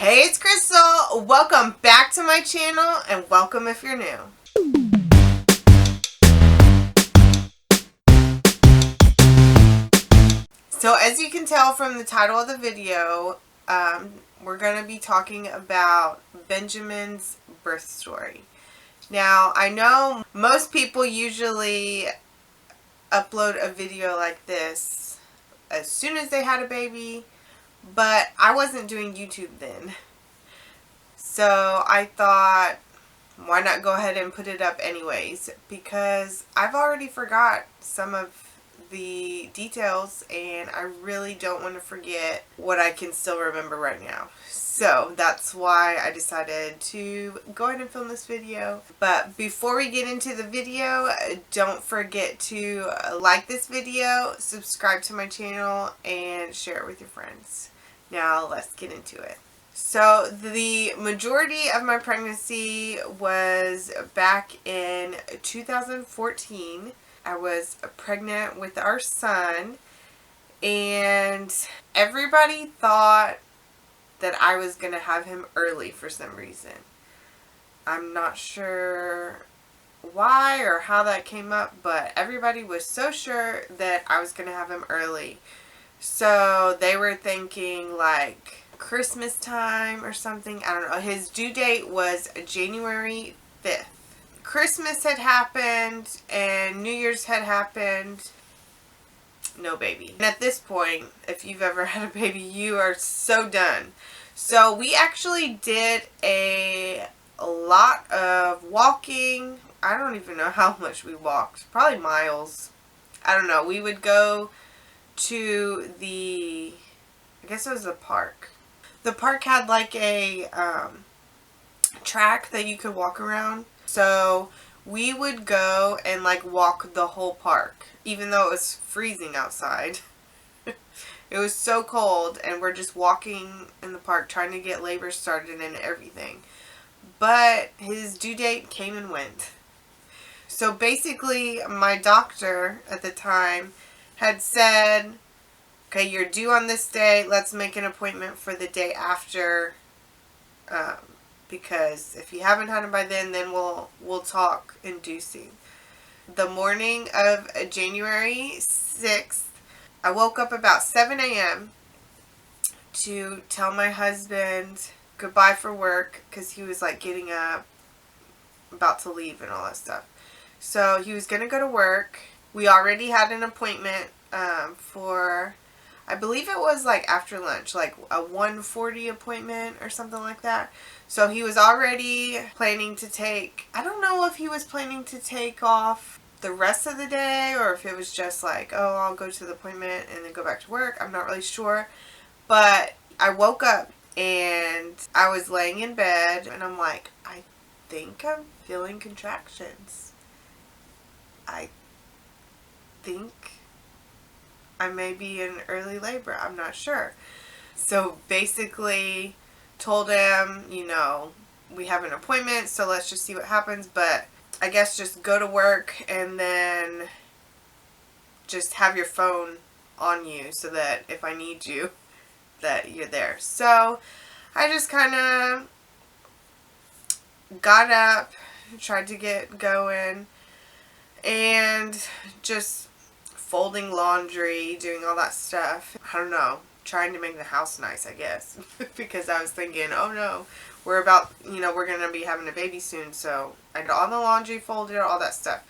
Hey, it's Crystal. Welcome back to my channel and welcome if you're new. So as you can tell from the title of the video, we're going to be talking about Benjamin's birth story. Now, I know most people usually upload a video like this as soon as they had a baby, but I wasn't doing YouTube then. So I thought, why not go ahead and put it up anyways? Because I've already forgot some of the details and I really don't want to forget what I can still remember right now. So that's why I decided to go ahead and film this video. But before we get into the video, don't forget to like this video, subscribe to my channel, and share it with your friends. Now let's get into it. So the majority of my pregnancy was back in 2014. I was pregnant with our son, and everybody thought that I was going to have him early for some reason. I'm not sure why or how that came up, but everybody was so sure that I was going to have him early. So they were thinking like Christmas time or something. I don't know. His due date was January 5th. Christmas had happened and New Year's had happened. No baby. And at this point, if you've ever had a baby, you are so done. So we actually did a lot of walking. I don't even know how much we walked. Probably miles. I don't know. We would go to the, I guess it was the park. The park had like a track that you could walk around. So we would go and like walk the whole park, even though it was freezing outside. It was so cold, and we're just walking in the park trying to get labor started and everything. But his due date came and went. So basically my doctor at the time had said, okay, you're due on this day. Let's make an appointment for the day after. Because if you haven't had him by then we'll talk inducing. The morning of January 6th, I woke up about 7 a.m. to tell my husband goodbye for work because he was like getting up, about to leave and all that stuff. So he was going to go to work. We already had an appointment for, I believe it was like after lunch, like a 1:40 appointment or something like that. So he was already planning to take, I don't know if he was planning to take off the rest of the day or if it was just like, oh, I'll go to the appointment and then go back to work. I'm not really sure. But I woke up and I was laying in bed and I'm like, I think I'm feeling contractions. I think I may be in early labor. I'm not sure. So basically told him, you know, we have an appointment, so let's just see what happens. But I guess just go to work and then just have your phone on you so that if I need you, that you're there. So I just kind of got up, tried to get going, and just folding laundry, doing all that stuff. I don't know, trying to make the house nice, I guess. Because I was thinking, oh no, we're about, you know, we're going to be having a baby soon. So I did all the laundry, folded, all that stuff.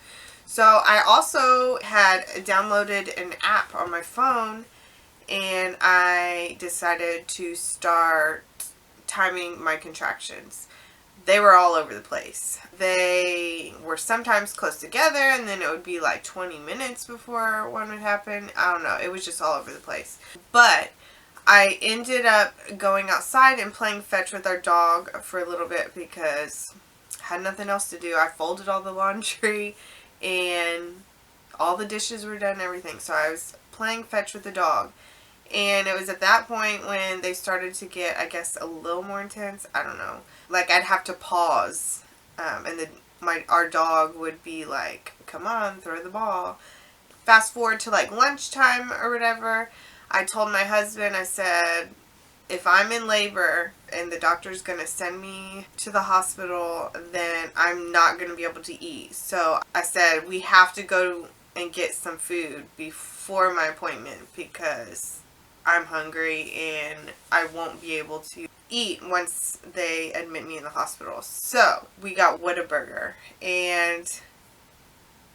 So I also had downloaded an app on my phone and I decided to start timing my contractions. They were all over the place. They were sometimes close together and then it would be like 20 minutes before one would happen. I don't know. It was just all over the place. But I ended up going outside and playing fetch with our dog for a little bit because I had nothing else to do. I folded all the laundry and all the dishes were done and everything. So I was playing fetch with the dog. And it was at that point when they started to get, I guess, a little more intense. I don't know. Like, I'd have to pause. And then our dog would be like, come on, throw the ball. Fast forward to, like, lunchtime or whatever. I told my husband, I said, if I'm in labor, and the doctor's going to send me to the hospital, then I'm not going to be able to eat. So I said, we have to go and get some food before my appointment because I'm hungry and I won't be able to eat once they admit me in the hospital. So we got Whataburger, and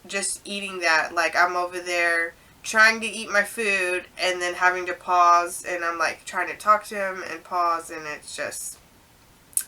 just eating that, like, I'm over there trying to eat my food and then having to pause, and I'm like trying to talk to him and pause, and it's just,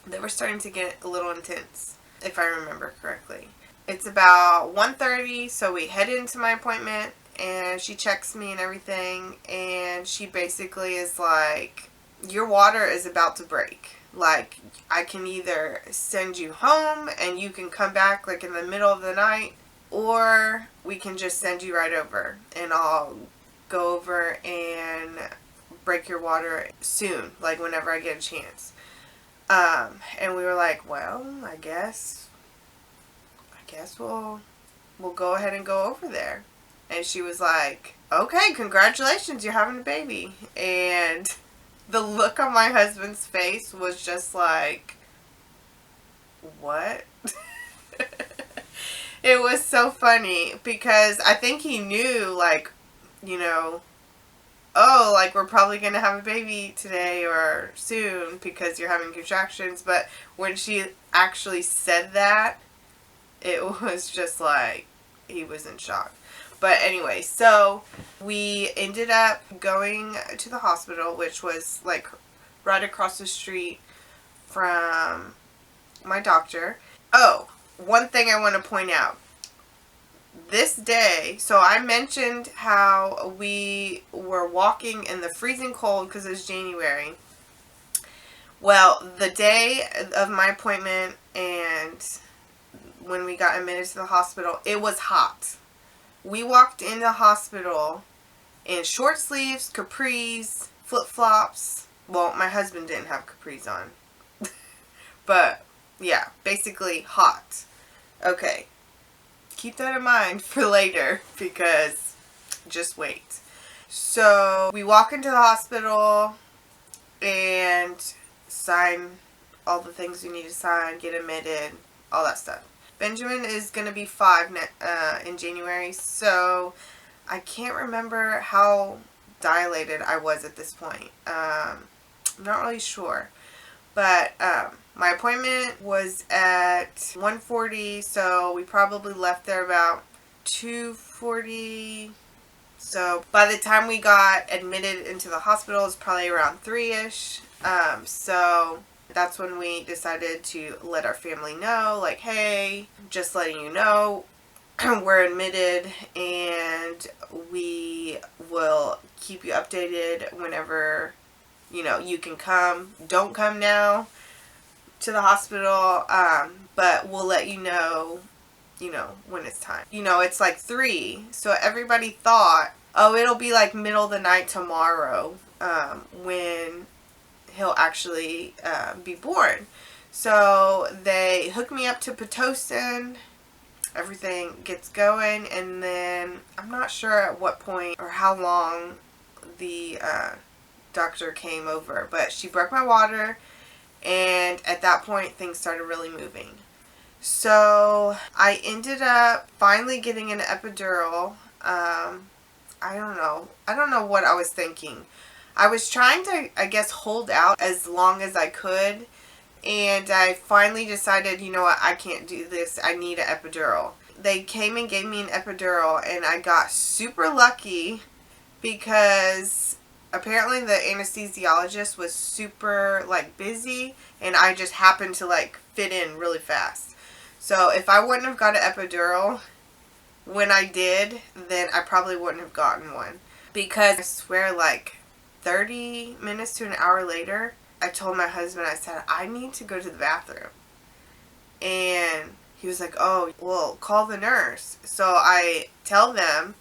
they were starting to get a little intense, if I remember correctly. It's about 1:30, so we head into my appointment, and she checks me and everything, and she basically is like, your water is about to break. Like, I can either send you home and you can come back like in the middle of the night, or we can just send you right over and I'll go over and break your water soon, like whenever I get a chance. And we were like, well, I guess we'll go ahead and go over there. And she was like, okay, congratulations, you're having a baby. And the look on my husband's face was just like, what? It was so funny because I think he knew, like, you know, oh, like, we're probably going to have a baby today or soon because you're having contractions. But when she actually said that, it was just like, he was in shock. But anyway, so we ended up going to the hospital, which was like right across the street from my doctor. Oh, one thing I want to point out. This day, so I mentioned how we were walking in the freezing cold because it was January. Well, the day of my appointment and when we got admitted to the hospital, it was hot. We walked in the hospital in short sleeves, capris, flip-flops. Well, my husband didn't have capris on. But, yeah, basically hot. Okay. Keep that in mind for later because just wait. So, we walk into the hospital and sign all the things we need to sign, get admitted, all that stuff. Benjamin is going to be 5 in January, so I can't remember how dilated I was at this point. I'm not really sure. But my appointment was at 1:40, so we probably left there about 2:40. So by the time we got admitted into the hospital, it was probably around 3-ish. So that's when we decided to let our family know, like, hey, just letting you know, we're admitted and we will keep you updated whenever, you know, you can come. Don't come now to the hospital, but we'll let you know, when it's time. It's like 3, so everybody thought, oh, it'll be like middle of the night tomorrow, when he'll actually be born. So they hook me up to Pitocin, everything gets going, and then I'm not sure at what point or how long the doctor came over, but she broke my water, and at that point things started really moving. So I ended up finally getting an epidural. I don't know what I was thinking. I was trying to, I guess, hold out as long as I could, and I finally decided, you know what, I can't do this. I need an epidural. They came and gave me an epidural, and I got super lucky because apparently the anesthesiologist was super, like, busy, and I just happened to, like, fit in really fast. So if I wouldn't have got an epidural when I did, then I probably wouldn't have gotten one. Because I swear, like, 30 minutes to an hour later, I told my husband, I said, I need to go to the bathroom. And he was like, oh, well, call the nurse. So I tell them,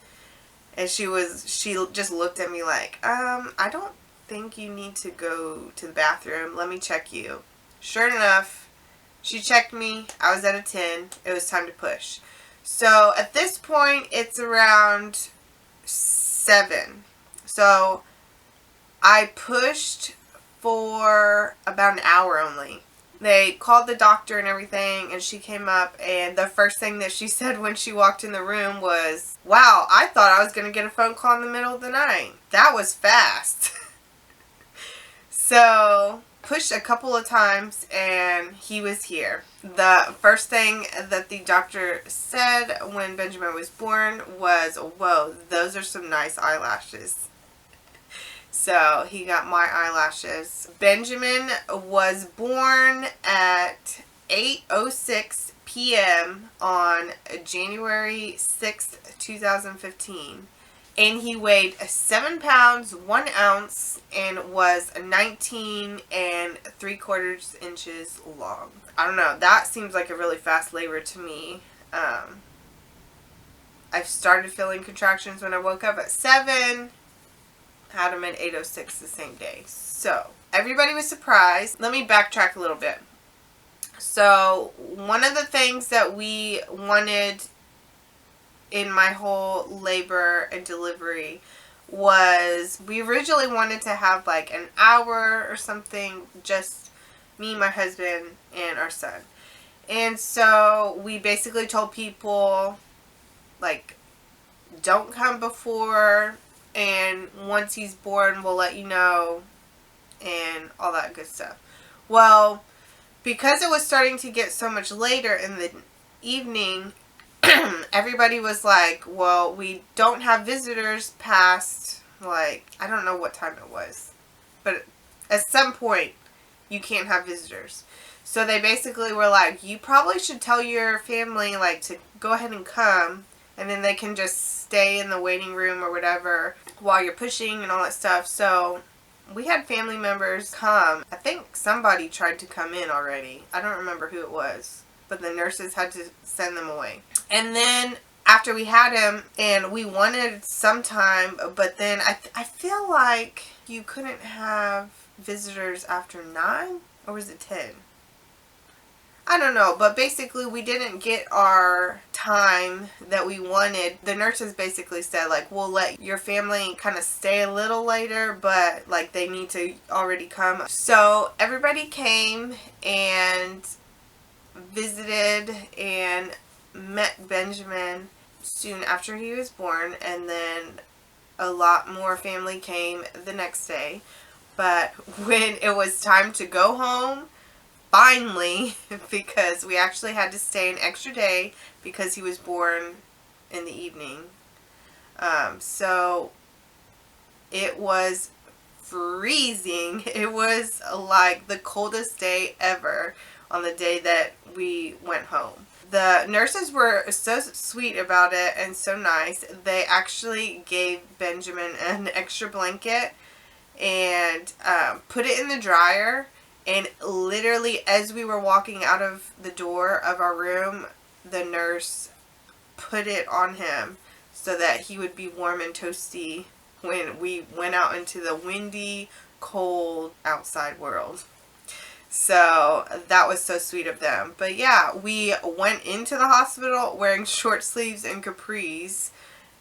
and she just looked at me like, I don't think you need to go to the bathroom. Let me check you. Sure enough, she checked me. I was at a 10. It was time to push. So at this point, it's around 7. So I pushed for about an hour only. They called the doctor and everything, and she came up, and the first thing that she said when she walked in the room was, "Wow, I thought I was going to get a phone call in the middle of the night. That was fast." So, pushed a couple of times, and he was here. The first thing that the doctor said when Benjamin was born was, "Whoa, those are some nice eyelashes." So he got my eyelashes. Benjamin was born at 8:06 p.m. on January 6th, 2015. And he weighed 7 pounds, 1 ounce, and was 19 3/4 inches long. I don't know. That seems like a really fast labor to me. I started feeling contractions when I woke up at 7. Had them at 8:06 the same day. So, everybody was surprised. Let me backtrack a little bit. So, one of the things that we wanted in my whole labor and delivery was we originally wanted to have like an hour or something, just me, my husband, and our son. And so we basically told people, like, don't come before, and once he's born, we'll let you know, and all that good stuff. Well, because it was starting to get so much later in the evening, everybody was like, well, we don't have visitors past, like, I don't know what time it was, but at some point, you can't have visitors. So they basically were like, you probably should tell your family, like, to go ahead and come, and then they can just stay in the waiting room or whatever while you're pushing and all that stuff. So we had family members come. I think somebody tried to come in already. I don't remember who it was, but the nurses had to send them away. And then after we had him, and we wanted some time, but then I feel like you couldn't have visitors after 9, or was it 10? I don't know, but basically we didn't get our time that we wanted. The nurses basically said, like, we'll let your family kind of stay a little later, but, like, they need to already come. So everybody came and visited and met Benjamin soon after he was born, and then a lot more family came the next day. But when it was time to go home, finally, because we actually had to stay an extra day because he was born in the evening. So it was freezing. It was like the coldest day ever on the day that we went home. The nurses were so sweet about it and so nice. They actually gave Benjamin an extra blanket and put it in the dryer. And literally, as we were walking out of the door of our room, the nurse put it on him so that he would be warm and toasty when we went out into the windy, cold outside world. So that was so sweet of them. But yeah, we went into the hospital wearing short sleeves and capris,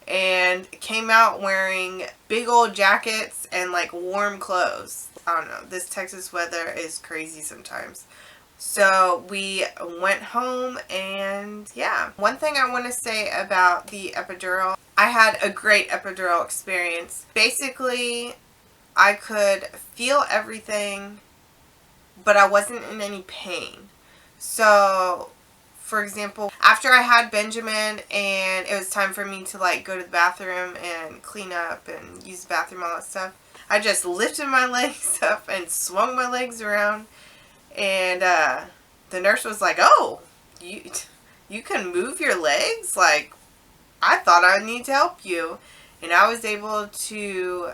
and came out wearing big old jackets and like warm clothes. I don't know, this Texas weather is crazy sometimes. So we went home, and yeah. One thing I want to say about the epidural, I had a great epidural experience. Basically, I could feel everything, but I wasn't in any pain. So, for example, after I had Benjamin and it was time for me to like go to the bathroom and clean up and use the bathroom, all that stuff, I just lifted my legs up and swung my legs around, and the nurse was like, "Oh, you can move your legs? Like, I thought I would need to help you." And I was able to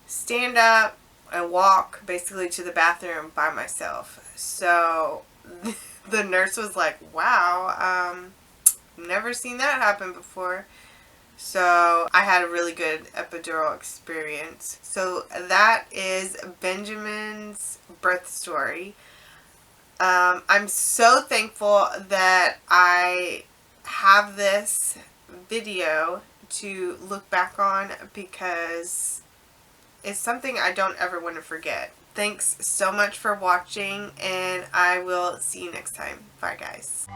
stand up and walk basically to the bathroom by myself. So the nurse was like, "Wow, never seen that happen before." So I had a really good epidural experience. So that is Benjamin's birth story. I'm so thankful that I have this video to look back on, because it's something I don't ever want to forget. Thanks so much for watching, and I will see you next time. Bye, guys.